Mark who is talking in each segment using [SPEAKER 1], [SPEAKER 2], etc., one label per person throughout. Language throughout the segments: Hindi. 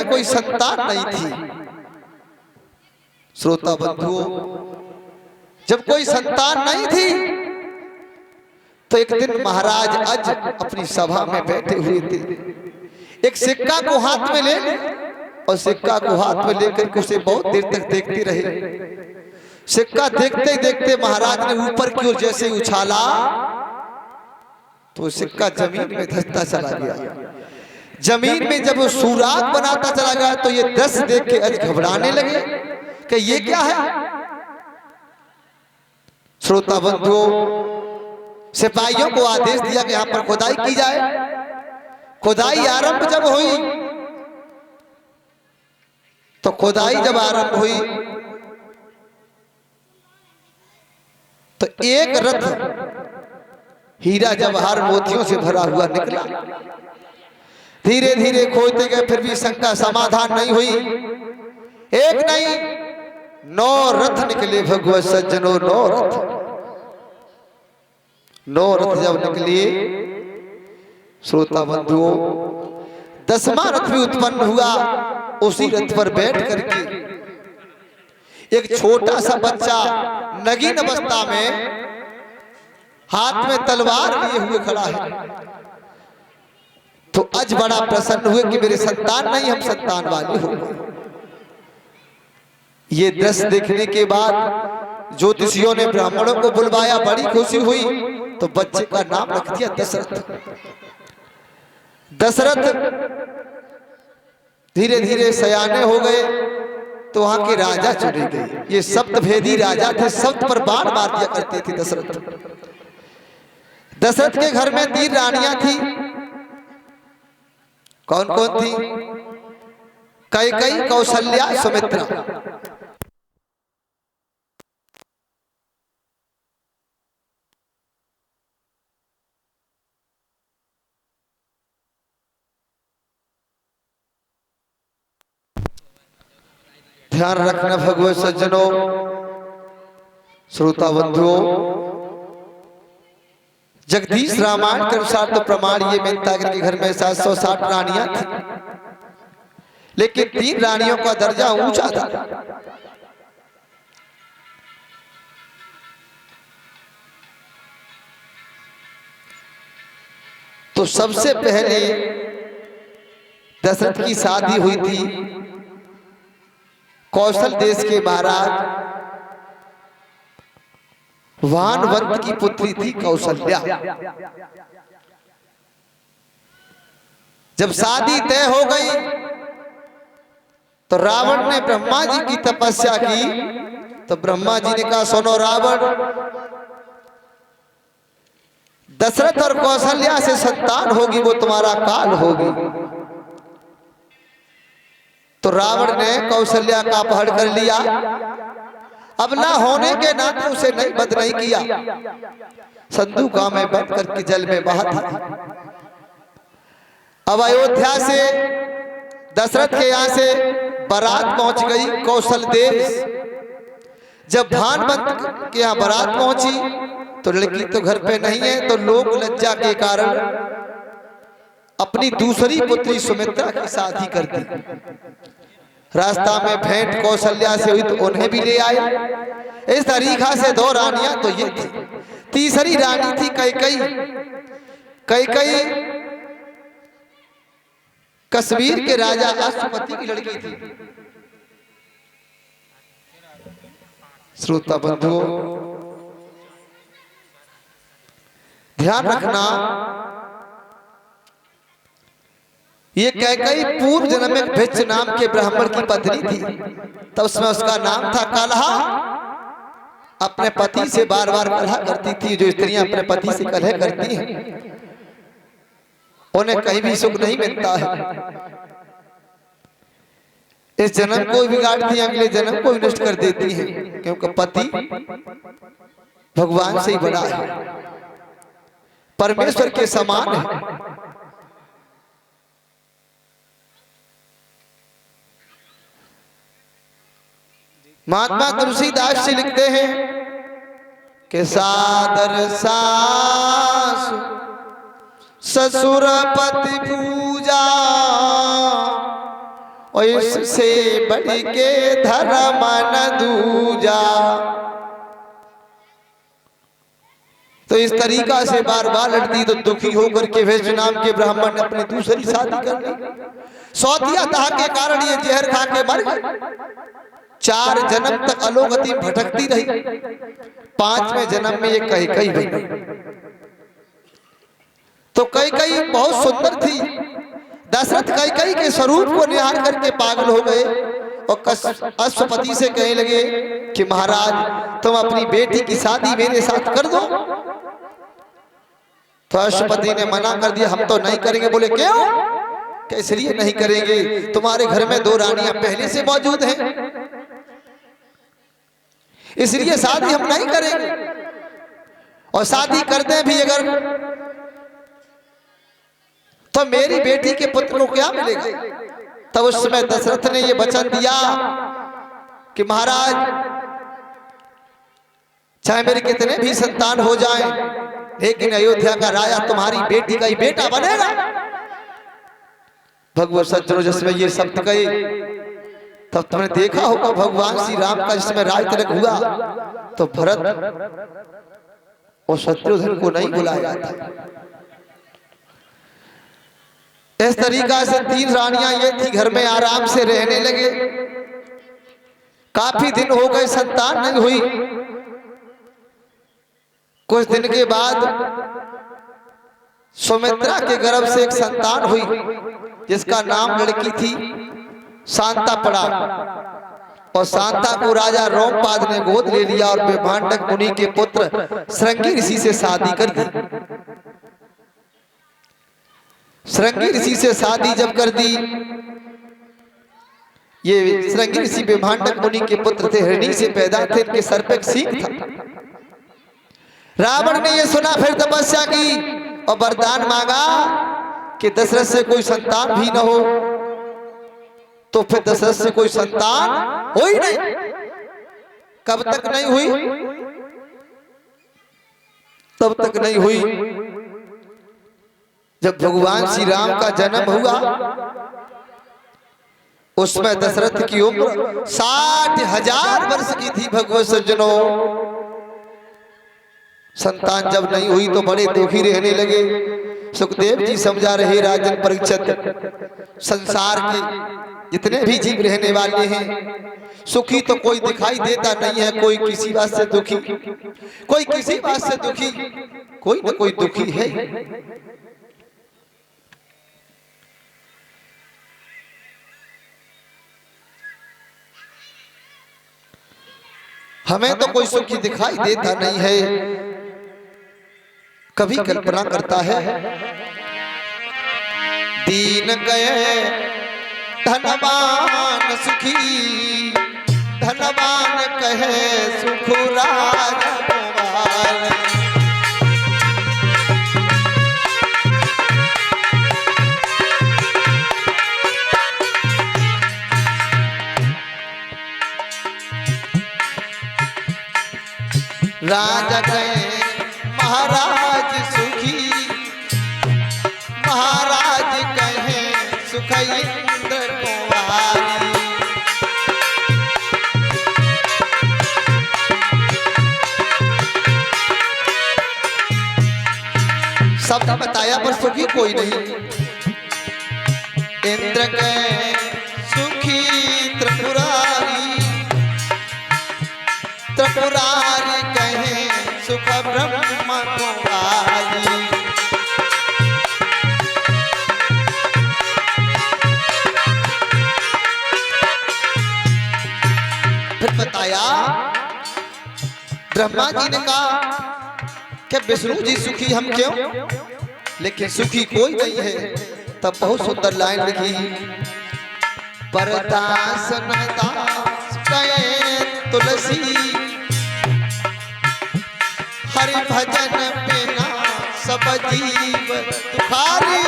[SPEAKER 1] में कोई संतान नहीं थी। श्रोता बंधुओं, जब कोई संतान नहीं थी तो एक दिन महाराज अज अपनी सभा में बैठे हुए थे। एक सिक्का को हाथ में ले और सिक्का को हाथ में लेकर के उसे बहुत देर तक देखते रहे। सिक्का देखते देखते महाराज ने ऊपर की ओर जैसे उछाला तो सिक्का जमीन में धंसता चला गया। जमीन में जब वो सुराग बनाता चला गया तो ये दृश्य देख के अज घबराने लगे कि ये क्या है। श्रोता बंधुओं, सिपाहियों को आदेश दिया कि यहां पर खुदाई की जाए। खुदाई आरंभ जब हुई तो खुदाई जब आरंभ हुई तो एक रथ हीरा जवाहर मोतियों से भरा हुआ निकला। धीरे धीरे खोजते गए, फिर भी शंका समाधान नहीं हुई। एक नहीं 9 रथ निकले भगवत सज्जनों, 9 रथ। 9 रथ जब निकले श्रोता बंधुओं, 10वां रथ भी उत्पन्न हुआ। उसी रथ पर बैठ करके एक छोटा सा बच्चा नगीन अवस्था में हाथ में तलवार लिए हुए खड़ा है। तो अज बड़ा प्रसन्न हुए कि मेरे संतान नहीं, हम संतान वाले हो। ये दृश्य देखने के बाद ज्योतिषियों ने ब्राह्मणों को बुलवाया, बड़ी खुशी हुई। तो बच्चे का नाम रख दिया दशरथ। दशरथ धीरे धीरे सयाने हो गए तो वहां के राजा चुने गए। ये सप्तभेदी राजा थे, सप्त पर बाण मार दिया करते थे दशरथ। दशरथ के घर में 3 रानियां थी। कौन कौन थी? कैकेयी, कौशल्या, सुमित्रा। ध्यान रखना भगवत सज्जनों, श्रोता बंधुओं, जगदीश रामायण के अनुसार तो प्रमाण ये मिलता है कि घर में 760 रानियां थी, लेकिन 3 रानियों का दर्जा ऊंचा था। तो सबसे पहले दशरथ की शादी हुई थी कौशल देश के महाराज वानवंत की पुत्री थी कौशल्या। जब शादी तय हो गई तो रावण ने ब्रह्मा जी की तपस्या की। तो ब्रह्मा जी ने कहा, सुनो रावण, दशरथ और कौशल्या से संतान होगी, वो तुम्हारा काल होगी। तो रावण ने कौशल्या का अपहरण कर लिया। अब ना होने के नाते उसे नहीं बंद नहीं किया, संदूका में बंद करके जल में बहा दिया। अब अयोध्या से दशरथ के यहाँ से बारात पहुंच गई कौशल देश। जब भानवंत के यहाँ बारात पहुंची तो लड़की तो घर पे नहीं है, तो लोग लज्जा के कारण अपनी दूसरी पुत्री सुमित्रा की शादी कर दी। रास्ता में भेंट कौशल्या से हुई तो उन्हें भी ले आए। इस तरीका से 2 रानियां तो ये थी। तीसरी रानी थी कैकेयी। कैकेयी कश्मीर के राजा अश्वपति की लड़की थी। श्रोता बंधुओं, ध्यान रखना, ये कैकेयी पूर्व जन्म में भिच्छ नाम के ब्राह्मण की पत्नी थी। तब उसमें उसका नाम था कलहा। अपने पति से बार बार कलह करती थी। जो स्त्रियां अपने पति से कलह करती हैं उन्हें कहीं भी सुख नहीं मिलता है। इस जन्म को बिगाड़ती हैं, अगले जन्म को नष्ट कर देती हैं, क्योंकि पति भगवान से ही बड़ा है, परमेश्वर के समान है। महात्मा तुलसीदास जी लिखते हैं कि सादर सासु ससुर पति पूजा और इससे बढ़ के धर्म न दूजा। तो इस तरीका से बार बार लड़ती तो दुखी होकर के वैश्य नाम के ब्राह्मण ने अपनी दूसरी शादी कर ली। सौतिया दाह के कारण ये जहर खा के मर गई। 4 जन्म तक अलोगति भटकती रही। 5वें जन्म में ये कैकेयी बनी। तो कैकेयी बहुत सुंदर थी। दशरथ कैकेयी के स्वरूप को निहार करके पागल हो गए और अश्वपति से कहने लगे कि महाराज तुम अपनी बेटी की शादी मेरे साथ कर दो। तो अश्वपति ने मना कर दिया, हम तो नहीं करेंगे। बोले क्यों? कैसे लिए नहीं करेंगे? तुम्हारे घर में 2 रानियां पहले से मौजूद हैं, इसलिए शादी हम नहीं करेंगे। और शादी करते भी अगर तो मेरी बेटी के पुत्र को क्या मिलेगा? तब उस समय दशरथ ने ये वचन दिया कि महाराज चाहे मेरे कितने भी संतान हो जाएं, लेकिन अयोध्या का राजा तुम्हारी बेटी का ही बेटा बनेगा। भगवान सज्जनों जिसमें ये शब्द कहे तब तुमने देखा होगा भगवान श्री राम का जिसमें राज तिलक हुआ तो भरत और शत्रुघ्न को नहीं बुलाया था। इस तरीका से 3 रानियां ये थी, घर में आराम से रहने लगे। काफी दिन हो गए, संतान नहीं हुई। कुछ दिन के बाद सुमित्रा के गर्भ से एक संतान हुई जिसका नाम लड़की थी शांता पड़ा। और शांता को राजा रोमपाद ने गोद ले लिया और विभांडक मुनि के पुत्र श्रृंगी ऋषि से शादी कर दी। श्रृंगी ऋषि से शादी जब कर दी, ये श्रृंगी ऋषि विभांडक मुनि के पुत्र थे, हिरणी से पैदा थे, इनके सर पे एक सींग था। रावण ने ये सुना, फिर तपस्या की और वरदान मांगा कि दशरथ से कोई संतान भी न हो। तो फिर दशरथ से कोई संतान हो ही नहीं। कब तक नहीं हुई? तब तक नहीं हुई जब भगवान श्री राम का जन्म हुआ। उसमें दशरथ की उम्र 60,000 वर्ष की थी। भगवत सज्जनों, संतान जब नहीं हुई तो बड़े दुखी रहने लगे। सुखदेव जी समझा रहे राजन परीक्षित, संसार के जितने भी जीव रहने वाले हैं सुखी तो कोई दिखाई देता नहीं है। कोई किसी बात से दुखी, कोई किसी बात से दुखी, कोई न कोई दुखी है। हमें तो कोई सुखी दिखाई देता नहीं है। कभी कल्पना करता है, दीन गए धनवान सुखी, धनवान कहे सुख राज कुमार। राजा गए महाराज सुखी, महाराज कहे सुख इंद्र कुमारी। सबने बताया पर सुखी कोई नहीं। इंद्र गए सुखी त्रिपुरारी, त्रिपुरारी कहे सुख ब्रह्म कुमारी। फिर बताया, ब्रह्मा जी ने कहा कि विष्णु जी सुखी हम क्यों, लेकिन सुखी कोई नहीं है। तब बहुत सुंदर लाइन लिखी, परदासन दास कहे तुलसी, हरि भजन बिना सब जीव दुखारी।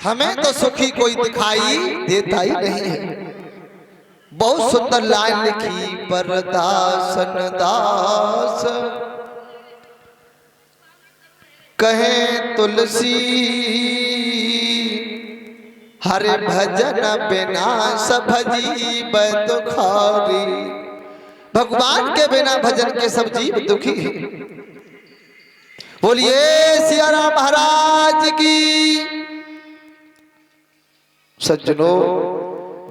[SPEAKER 1] हमें तो को सुखी कोई दिखाई देता ही नहीं है। बहुत सुंदर लाइन लिखी, परदासन दास कहे तुलसी, हरे भजन बिना सब जीव दुखारी। भगवान के बिना भजन के सब जीव दुखी है। बोलिए सिया राम महाराज की। सज्जनों,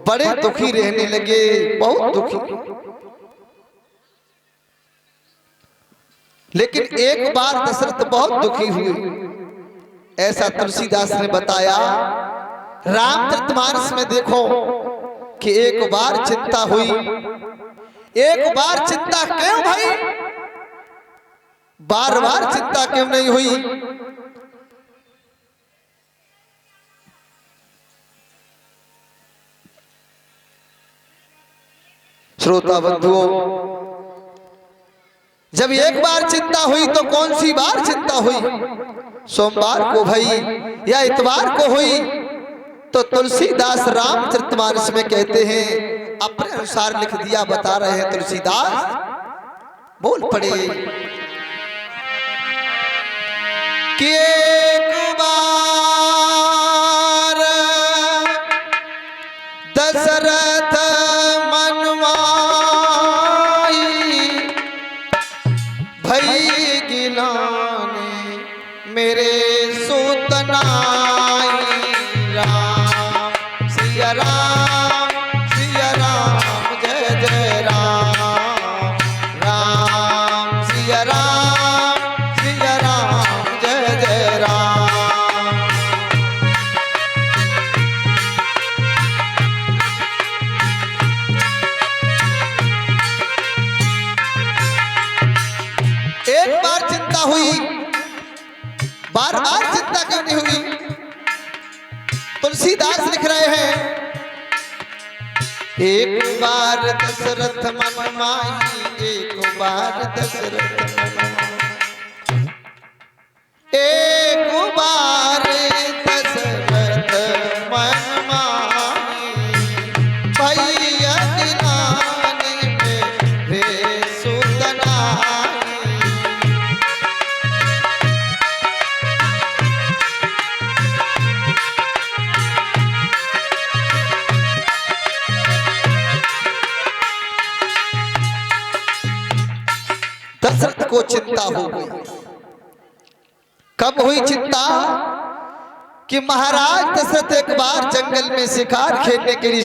[SPEAKER 1] बड़े दुखी रहने लगे, बहुत दुखी। लेकिन एक बार दशरथ बहुत दुखी हुए। ऐसा तुलसीदास ने बताया रामचरितमानस में, देखो कि एक बार चिंता हुई। एक बार चिंता क्यों भाई, बार बार चिंता क्यों नहीं हुई? श्रोता बंधुओं, जब एक बार चिंता हुई तो कौन सी बार चिंता हुई? सोमवार को भई या इतवार को हुई? तो तुलसीदास रामचरितमानस में कहते हैं, अपने अनुसार लिख दिया, बता रहे हैं तुलसीदास। बोल पड़े कि एक बार दशरथ मनमाई, भई गिलाने मेरे सूतनाई। राम सिया राम, सिया राम जय जय राम। राम सिया राम, सिया राम जय जय राम। एक बार चिंता हुई, बार बार चिंता क्यों नहीं हुई? तुलसीदास लिख रहे हैं, एक बार दशरथ मन माही, एक बार दशरथ मन माही, एक बार दशरथ मन माही, भैया गिलाने मेरे सूतनाई। दशरथ को चिंता हो गई। कब हुई चिंता? कि महाराज दशरथ एक बार जंगल में शिकार खेलने के लिए